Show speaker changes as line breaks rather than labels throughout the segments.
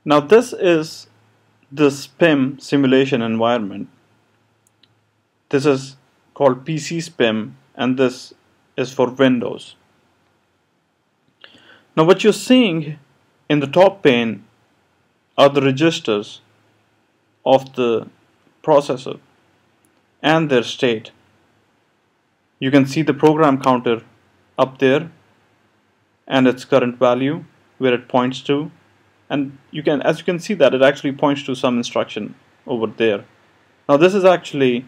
Now this is the SPIM simulation environment. This is called PC SPIM, and this is for Windows. Now what you're seeing in the top pane are the registers of the processor and their state. You can see the program counter up there and its current value, where it points to, and as you can see that it actually points to some instruction over there. Now this is actually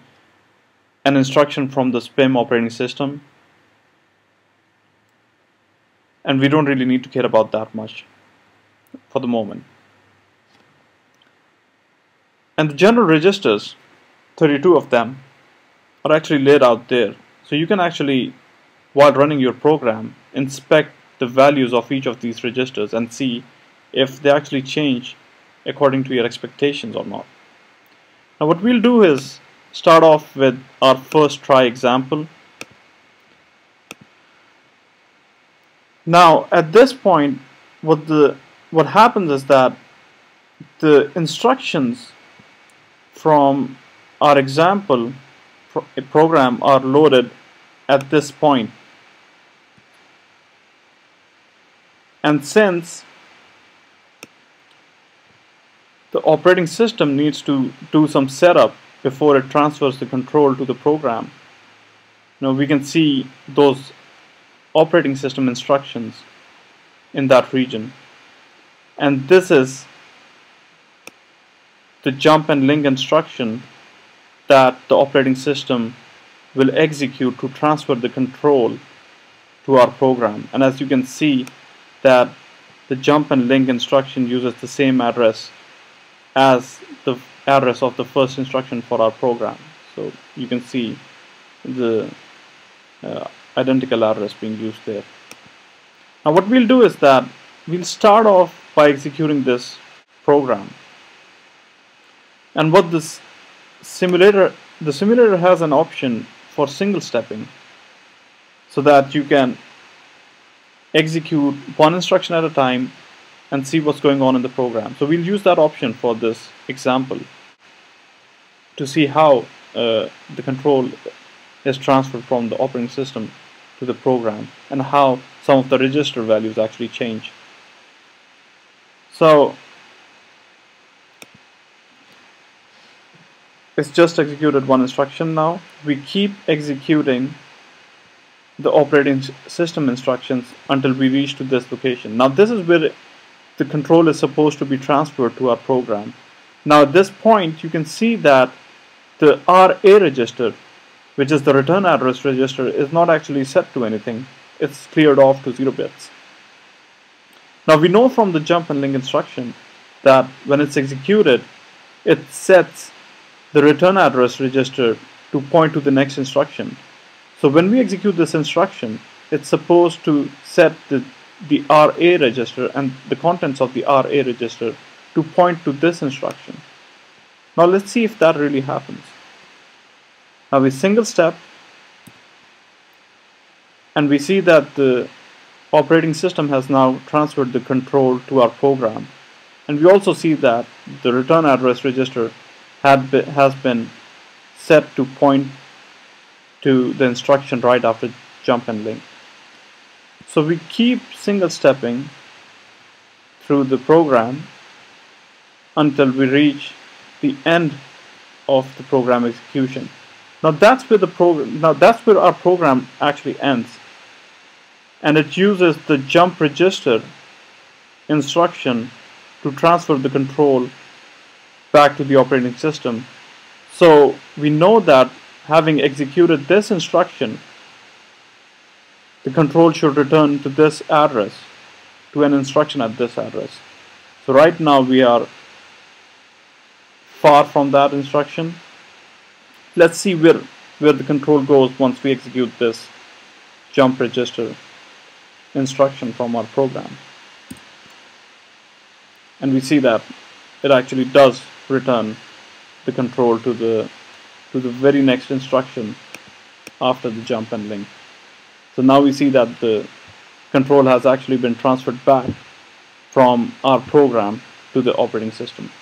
an instruction from the SPIM operating system, and we don't really need to care about that much for the moment. And the general registers, 32 of them, are actually laid out there. So you can actually, while running your program, inspect the values of each of these registers and see if they actually change according to your expectations or not. Now what we'll do is start off with our first try example. Now at this point, what happens is that the instructions from our example program are loaded at this point. And since the operating system needs to do some setup before it transfers the control to the program, now we can see those operating system instructions in that region. And this is the jump and link instruction that the operating system will execute to transfer the control to our program. And as you can see that the jump and link instruction uses the same address as the address of the first instruction for our program. So you can see the identical address being used there. Now what we'll do is that we'll start off by executing this program. And what the simulator has an option for single stepping, so that you can execute one instruction at a time and see what's going on in the program. So we'll use that option for this example to see how the control is transferred from the operating system to the program and how some of the register values actually change. So it's just executed one instruction now. We keep executing the operating system instructions until we reach to this location. Now this is where the control is supposed to be transferred to our program. Now at this point you can see that the RA register, which is the return address register, is not actually set to anything. It's cleared off to 0 bits. Now we know from the jump and link instruction that when it's executed, it sets the return address register to point to the next instruction. So when we execute this instruction, it's supposed to set the RA register and the contents of the RA register to point to this instruction. Now let's see if that really happens. Now we single step, and we see that the operating system has now transferred the control to our program. And we also see that the return address register has been set to point to the instruction right after jump and link. So we keep single stepping through the program until we reach the end of the program execution. Now that's where our program actually ends, and it uses the jump register instruction to transfer the control back to the operating system. So we know that having executed this instruction, the control should return to this address, to an instruction at this address. So right now we are far from that instruction. Let's see where the control goes once we execute this jump register instruction from our program. And we see that it actually does return the control to the very next instruction after the jump and link. So now we see that the control has actually been transferred back from our program to the operating system.